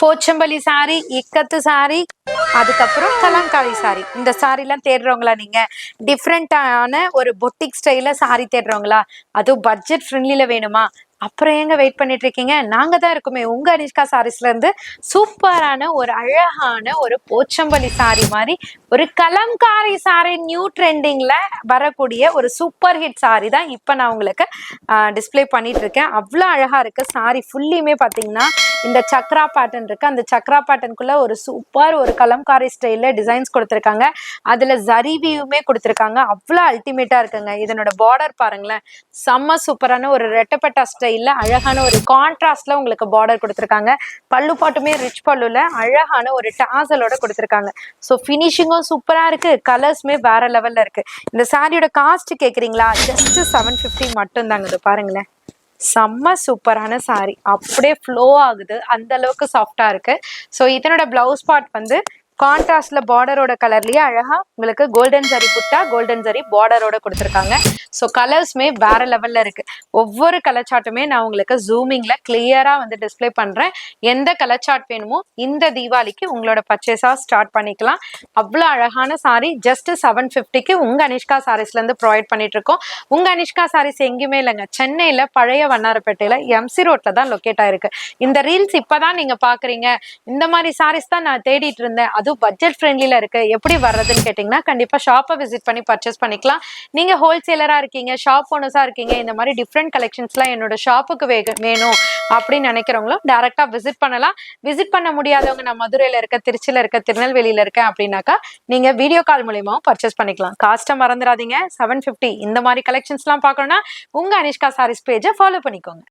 Pochampalli sorry, இக்கத்து sorry, அதுக்கப்புறம் Kalamkari sorry. இந்த சாரிலாம் தேடுறவங்களா நீங்க? டிஃப்ரெண்டான ஒரு பொட்டிக் ஸ்டைல சாரி தேடுறவங்களா? அதுவும் பட்ஜெட் ஃப்ரெண்ட்லில வேணுமா? அப்புறம் ஏங்க வெயிட் பண்ணிட்டு இருக்கீங்க? நாங்க தான் இருக்குமே. உங்க அனிஷ்கா சாரீஸ்ல இருந்து சூப்பரான ஒரு அழகான ஒரு போச்சம்பள்ளி சாரி மாதிரி ஒரு கலம்காரி சாரி நியூ ட்ரெண்டிங்ல வரக்கூடிய ஒரு சூப்பர் ஹிட் சாரி தான் இப்போ நான் உங்களுக்கு டிஸ்பிளே பண்ணிட்டு இருக்கேன். அவ்வளோ அழகா இருக்கு சாரி. ஃபுல்லியுமே பார்த்தீங்கன்னா இந்த சக்ரா பேட்டர்ன் இருக்கு. அந்த சக்ரா பேட்டர்னுக்குள்ள ஒரு சூப்பர் ஒரு கலம்காரி ஸ்டைல்ல டிசைன்ஸ் கொடுத்துருக்காங்க. அதுல ஜரிவியுமே கொடுத்துருக்காங்க. அவ்வளோ அல்டிமேட்டா இருக்குங்க. இதனோட பார்டர் பாருங்களேன், செம்ம சூப்பரான ஒரு ரெட்டப்பட்டா ஸ்டைல்ல அழகான ஒரு கான்ட்ராஸ்ட்ல உங்களுக்கு பார்டர் கொடுத்துருக்காங்க. பல்லு பாட்டுமே ரிச் பல்லுல அழகான ஒரு டாசலோட கொடுத்துருக்காங்க. ஸோ ஃபினிஷிங்கும் சூப்பரா இருக்கு, கலர்ஸுமே வேற லெவல்ல இருக்கு. இந்த சாரியோட காஸ்ட் கேக்குறீங்களா? ஜஸ்ட் 750 மட்டும் தாங்க. இது பாருங்களேன், செம்ம சூப்பரான சாரி. அப்படியே ஃப்ளோ ஆகுது, அந்த அளவுக்கு சாஃப்டா இருக்கு. ஸோ இதனோட பிளவுஸ் பார்ட் வந்து கான்ட்ராஸ்ட்ல பார்டரோட கலர்லயே அழகா உங்களுக்கு கோல்டன் ஜரி புட்டா, கோல்டன் ஜரி பார்டரோட கொடுத்துருக்காங்க. ஸோ கலர்ஸ்மே வேற லெவல்ல இருக்கு. ஒவ்வொரு கலர் சார்ட்டுமே நான் உங்களுக்கு ஜூமிங்ல கிளியரா வந்து டிஸ்பிளே பண்றேன். எந்த கலர் சார்ட் வேணுமோ இந்த தீபாவளிக்கு உங்களோட பர்ச்சேஸா ஸ்டார்ட் பண்ணிக்கலாம். அவ்வளோ அழகான சாரி ஜஸ்ட் 750க்கு உங்க அனிஷ்கா சாரீஸ்ல இருந்து ப்ரொவைட் பண்ணிட்டு இருக்கோம். உங்க அனிஷ்கா சாரீஸ் எங்கேயுமே இல்லைங்க, சென்னையில பழைய வண்ணாரப்பேட்டையில எம்சி ரோட்ல தான் லொக்கேட் ஆயிருக்கு. இந்த ரீல்ஸ் இப்பதான் நீங்க பாக்குறீங்க. இந்த மாதிரி சாரீஸ் தான் நான் தேடிட்டு இருந்தேன், அதுவும் பட்ஜெட் ஃப்ரெண்ட்லில இருக்கு, எப்படி வர்றதுன்னு கேட்டீங்கன்னா கண்டிப்பா ஷாப்பை விசிட் பண்ணி பர்ச்சேஸ் பண்ணிக்கலாம். நீங்க ஹோல்சேலரா இருக்கீங்க, ஷாப் ஓனர்ஸா இருக்கீங்க, இந்த மாதிரி டிஃப்ரெண்ட் கலெக்ஷன்ஸ்லாம் என்னோட ஷாப்புக்கு வேணும் அப்படின்னு நினைக்கிறவங்களும் டைரக்டா விசிட் பண்ணலாம். விசிட் பண்ண முடியாதவங்க நான் மதுரையில இருக்க, திருச்சியில இருக்க, திருநெல்வேலியில இருக்கேன் அப்படின்னாக்கா நீங்க வீடியோ கால் மூலியமாவும் பர்ச்சேஸ் பண்ணிக்கலாம். காஸ்ட்டை மறந்துடாதீங்க, 750. இந்த மாதிரி கலெக்ஷன்ஸ்லாம் பார்க்கணும்னா உங்க அனிஷ்கா சாரீஸ் பேஜை ஃபாலோ பண்ணிக்கோங்க.